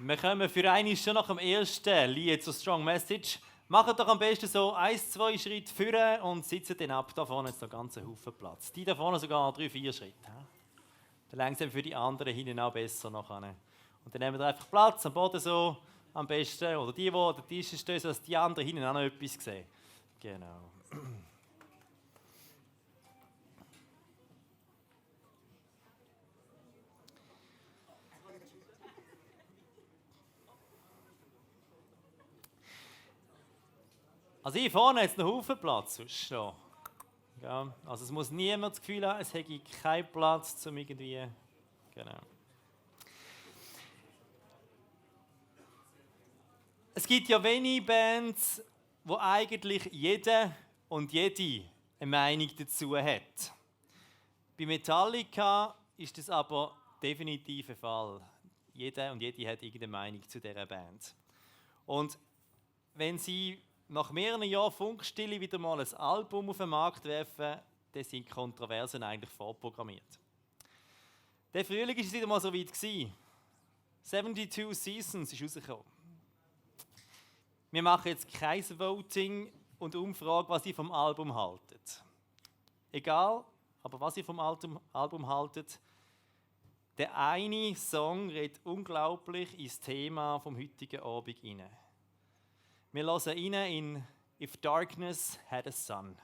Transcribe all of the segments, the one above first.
Wir kommen für einmal schon nach dem ersten Lied zur Strong Message. Macht doch am besten so 1, 2 Schritte vorne und sitzt dann ab. Da vorne ist noch ganz ein Haufen Platz. Die da vorne sogar 3, 4 Schritte. Dann langsam für die anderen hinten auch besser nachher. Und dann nehmen wir einfach Platz am Boden so am besten. Oder die an den Tischen stehen, sodass die anderen hinten auch noch etwas sehen. Genau. Also hier vorne hat es noch einen Haufen Platz. Sonst noch. Ja, also es muss niemand das Gefühl haben, es hätte keinen Platz zum irgendwie. Genau. Es gibt ja wenige Bands, wo eigentlich jeder und jede eine Meinung dazu hat. Bei Metallica ist das aber definitiv ein Fall. Jeder und jede hat irgendeine Meinung zu dieser Band. Und wenn sie nach mehreren Jahren Funkstille wieder mal ein Album auf den Markt werfen, dann sind Kontroversen eigentlich vorprogrammiert. Der Frühling war es wieder mal so weit. 72 Seasons ist rausgekommen. Wir machen jetzt kein Voting und Umfrage, was ihr vom Album haltet. Egal, aber was ihr vom Album haltet, der eine Song redet unglaublich ins Thema vom heutigen Abend hinein. Wir hören rein in If Darkness Had a Sun.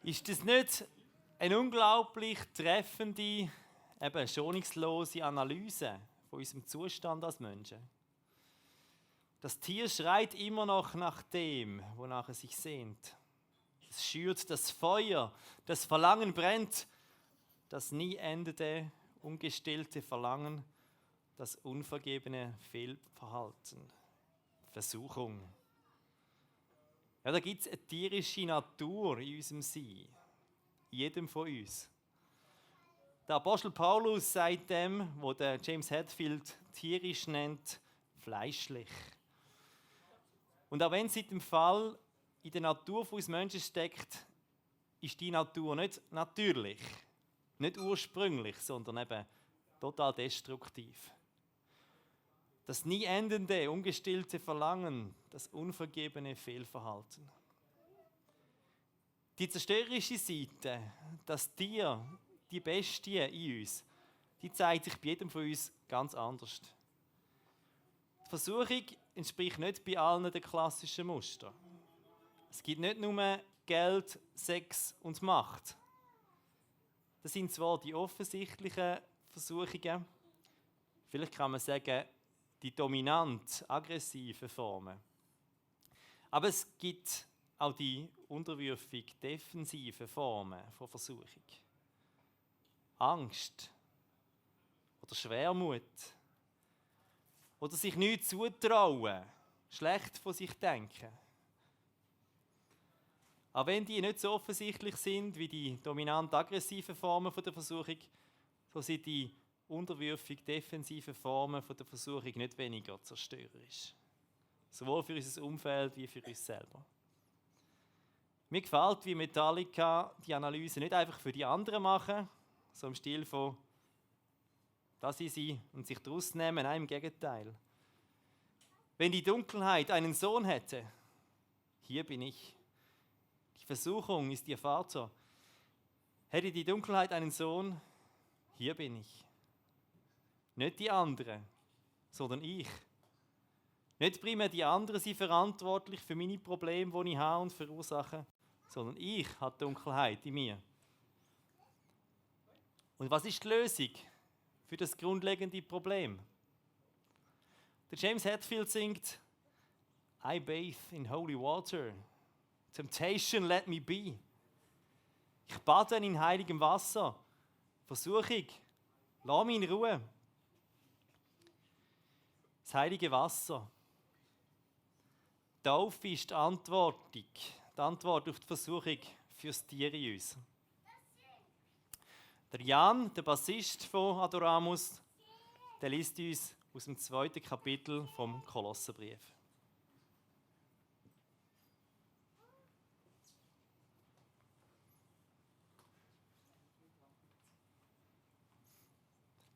Ist das nicht eine unglaublich treffende, eben schonungslose Analyse von unserem Zustand als Menschen? Das Tier schreit immer noch nach dem, wonach es sich sehnt. Es schürt das Feuer, das Verlangen brennt, das nie endende, ungestillte Verlangen, das unvergebene Fehlverhalten, Versuchung. Ja, da gibt es eine tierische Natur in unserem Sein, in jedem von uns. Der Apostel Paulus sagt dem, wo der James Hetfield tierisch nennt, fleischlich. Und auch wenn es in dem Fall in der Natur von uns Menschen steckt, ist die Natur nicht natürlich, nicht ursprünglich, sondern eben total destruktiv. Das nie endende, ungestillte Verlangen, das unvergebene Fehlverhalten. Die zerstörerische Seite, das Tier, die Bestie in uns, die zeigt sich bei jedem von uns ganz anders. Die Versuchung entspricht nicht bei allen den klassischen Mustern. Es gibt nicht nur Geld, Sex und Macht. Das sind zwar die offensichtlichen Versuchungen, vielleicht kann man sagen, die dominant aggressiven Formen. Aber es gibt auch die unterwürfig defensiven Formen von Versuchung. Angst oder Schwermut oder sich nichts zutrauen, schlecht von sich denken. Auch wenn die nicht so offensichtlich sind wie die dominant aggressiven Formen der Versuchung, so sind die unterwürfig defensiven Formen der Versuchung nicht weniger zerstörerisch. Sowohl für unser Umfeld wie für uns selber. Mir gefällt, wie Metallica die Analyse nicht einfach für die anderen machen, so im Stil von, dass sie sie und sich daraus nehmen. Nein, im Gegenteil. Wenn die Dunkelheit einen Sohn hätte, hier bin ich. Die Versuchung ist ihr Vater. Hätte die Dunkelheit einen Sohn, hier bin ich. Nicht die anderen, sondern ich. Nicht primär die anderen sind verantwortlich für meine Probleme, die ich habe und verursache, sondern ich habe Dunkelheit in mir. Und was ist die Lösung für das grundlegende Problem? Der James Hetfield singt: I bathe in holy water, temptation let me be. Ich bade in heiligem Wasser, Versuchung, lass mich in Ruhe. Das heilige Wasser. Taufe ist die Antwort auf die Versuchung fürs Tier in uns. Der Jan, der Bassist von Adoramus, der liest uns aus dem 2. Kapitel vom Kolosserbrief.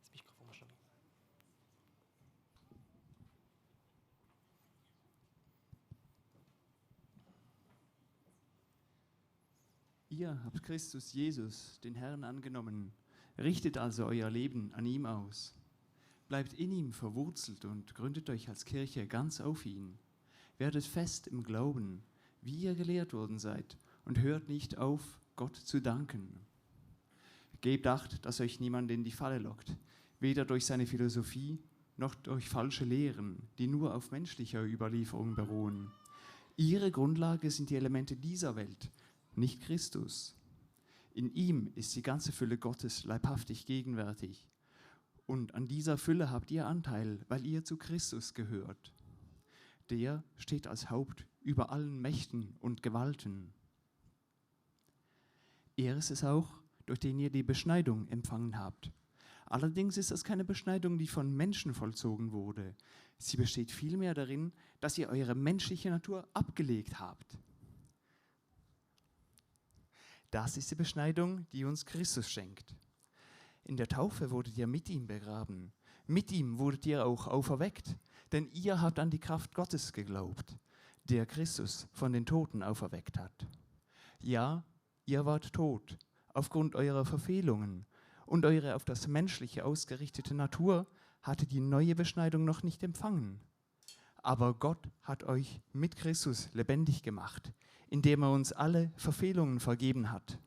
Das Mikrofon schon. Ihr habt Christus Jesus, den Herrn, angenommen. Richtet also euer Leben an ihm aus. Bleibt in ihm verwurzelt und gründet euch als Kirche ganz auf ihn. Werdet fest im Glauben, wie ihr gelehrt worden seid, und hört nicht auf, Gott zu danken. Gebt Acht, dass euch niemand in die Falle lockt, weder durch seine Philosophie noch durch falsche Lehren, die nur auf menschlicher Überlieferung beruhen. Ihre Grundlage sind die Elemente dieser Welt, nicht Christus. In ihm ist die ganze Fülle Gottes leibhaftig gegenwärtig. Und an dieser Fülle habt ihr Anteil, weil ihr zu Christus gehört. Der steht als Haupt über allen Mächten und Gewalten. Er ist es auch, durch den ihr die Beschneidung empfangen habt. Allerdings ist das keine Beschneidung, die von Menschen vollzogen wurde. Sie besteht vielmehr darin, dass ihr eure menschliche Natur abgelegt habt. Das ist die Beschneidung, die uns Christus schenkt. In der Taufe wurdet ihr mit ihm begraben. Mit ihm wurdet ihr auch auferweckt, denn ihr habt an die Kraft Gottes geglaubt, der Christus von den Toten auferweckt hat. Ja, ihr wart tot aufgrund eurer Verfehlungen, und eure auf das Menschliche ausgerichtete Natur hatte die neue Beschneidung noch nicht empfangen. Aber Gott hat euch mit Christus lebendig gemacht, indem er uns alle Verfehlungen vergeben hat.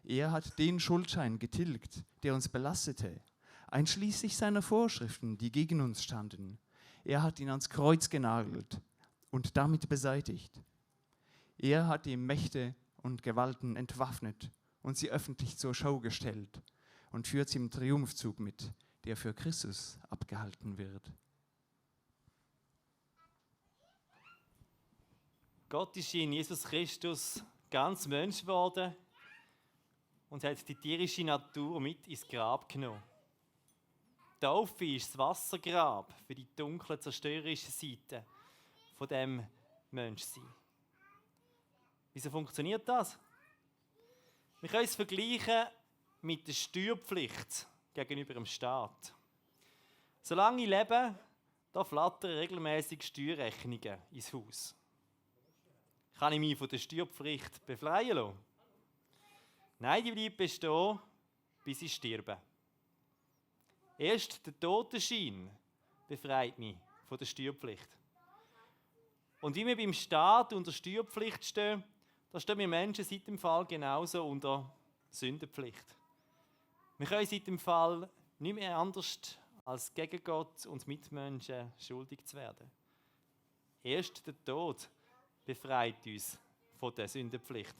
Er hat den Schuldschein getilgt, der uns belastete, einschließlich seiner Vorschriften, die gegen uns standen. Er hat ihn ans Kreuz genagelt und damit beseitigt. Er hat die Mächte und Gewalten entwaffnet und sie öffentlich zur Schau gestellt und führt sie im Triumphzug mit, der für Christus abgehalten wird. Gott ist in Jesus Christus ganz Mensch geworden und hat die tierische Natur mit ins Grab genommen. Die Taufe ist das Wassergrab für die dunkle, zerstörerische Seite von dem Menschsein. Wieso funktioniert das? Wir können es vergleichen mit der Steuerpflicht gegenüber dem Staat. Solange ich lebe, da flattern regelmäßig Steuerrechnungen ins Haus. Kann ich mich von der Steuerpflicht befreien lassen? Nein, die bleibt bestehen, bis ich sterbe. Erst der Totenschein befreit mich von der Steuerpflicht. Und wie wir beim Staat unter Steuerpflicht stehen, da stehen wir Menschen seit dem Fall genauso unter Sündenpflicht. Wir können seit dem Fall nicht mehr anders als gegen Gott und Mitmenschen schuldig zu werden. Erst der Tod befreit uns von der Sündenpflicht.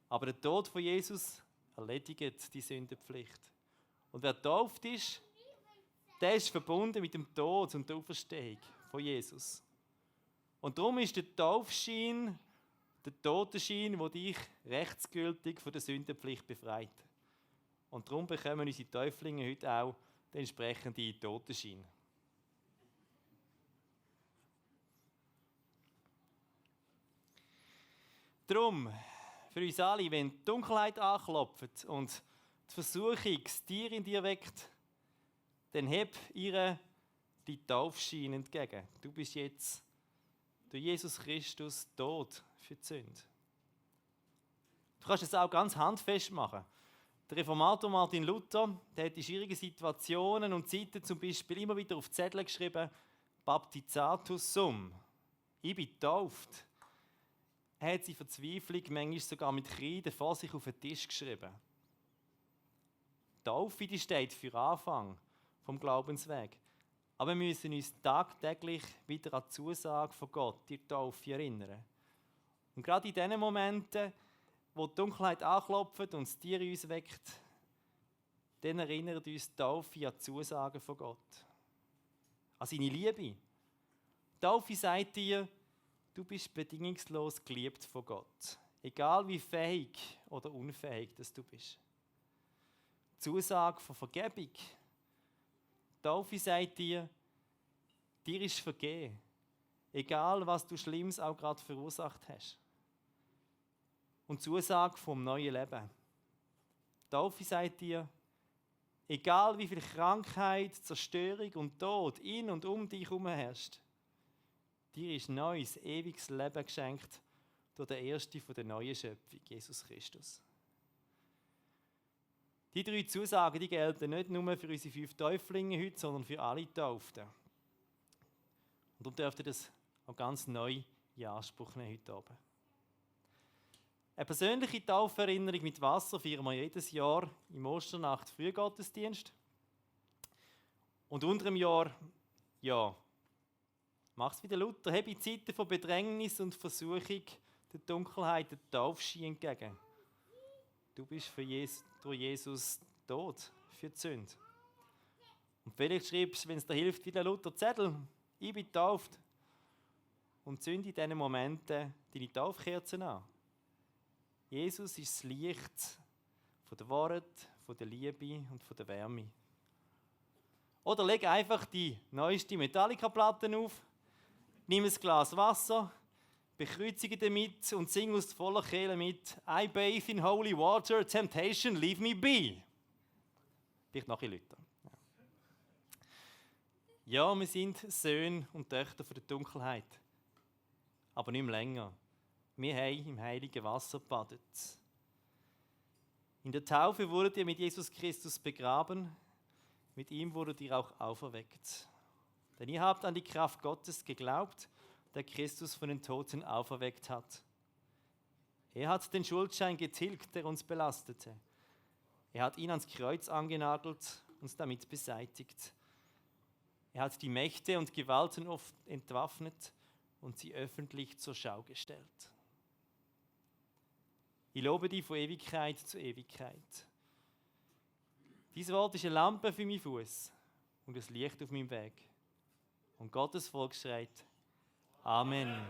Aber der Tod von Jesus erledigt die Sündenpflicht. Und wer getauft ist, der ist verbunden mit dem Tod und der Auferstehung von Jesus. Und darum ist der Taufschein, der Totenschein, der dich rechtsgültig von der Sündenpflicht befreit. Und darum bekommen unsere Täuflinge heute auch den entsprechenden Totenschein. Darum, für uns alle, wenn die Dunkelheit anklopft und die Versuchung das Tier in dir weckt, dann heb ihr die Taufschein entgegen. Du bist jetzt durch Jesus Christus tot für die Sünde. Du kannst es auch ganz handfest machen. Der Reformator Martin Luther, der hat in schwierigen Situationen und Zeiten zum Beispiel immer wieder auf Zettel geschrieben, Baptizatus sum. Ich bin getauft. Er hat seine Verzweiflung manchmal sogar mit Kreide vor sich auf den Tisch geschrieben. Taufe, die steht für Anfang vom Glaubensweg. Aber wir müssen uns tagtäglich wieder an die Zusage von Gott, die Taufe, erinnern. Und gerade in diesen Momenten, wo die Dunkelheit anklopft und das Tier in uns weckt, dann erinnert uns die Taufe an die Zusagen von Gott. An seine Liebe. Die Taufe sagt dir, du bist bedingungslos geliebt von Gott. Egal wie fähig oder unfähig dass du bist. Die Zusage von Vergebung. Die Taufe sagt dir, dir ist vergeben. Egal was du Schlimmes auch gerade verursacht hast. Und die Zusage vom neuen Leben. Die Taufe sagt dir, egal wie viel Krankheit, Zerstörung und Tod in und um dich herum herrscht, dir ist neues, ewiges Leben geschenkt durch den Ersten von der neuen Schöpfung, Jesus Christus. Die 3 Zusagen, die gelten nicht nur für unsere 5 Täuflinge heute, sondern für alle Tauften. Und darum dürft ihr das auch ganz neu in Anspruch nehmen heute Abend. Eine persönliche Tauferinnerung mit Wasser feiern wir jedes Jahr im Osternacht Frühgottesdienst. Und unter dem Jahr, ja, mach's wie der Luther, heb in Zeiten von Bedrängnis und Versuchung der Dunkelheit den Taufschein entgegen. Du bist durch Jesus tot für die Sünde. Und vielleicht schreibst du, wenn es dir hilft, wie der Luther Zettel, ich bin getauft. Und zünd in diesen Momenten deine Taufkerzen an. Jesus ist das Licht von der Wahrheit, von der Liebe und von der Wärme. Oder leg einfach die neueste Metallica-Platte auf, nimm ein Glas Wasser, bekreuzige damit und sing aus voller Kehle mit I bathe in holy water, temptation, leave me be. Vielleicht noch ein bisschen lauter. Ja, wir sind Söhne und Töchter von der Dunkelheit. Aber nicht mehr länger. Wir haben im heiligen Wasser gebadet. In der Taufe wurdet ihr mit Jesus Christus begraben, mit ihm wurdet ihr auch auferweckt. Denn ihr habt an die Kraft Gottes geglaubt, der Christus von den Toten auferweckt hat. Er hat den Schuldschein getilgt, der uns belastete. Er hat ihn ans Kreuz angenagelt, uns damit beseitigt. Er hat die Mächte und Gewalten oft entwaffnet und sie öffentlich zur Schau gestellt. Ich lobe dich von Ewigkeit zu Ewigkeit. Dieses Wort ist eine Lampe für meinen Fuß und ein Licht auf meinem Weg. Und Gottes Volk schreit: Amen.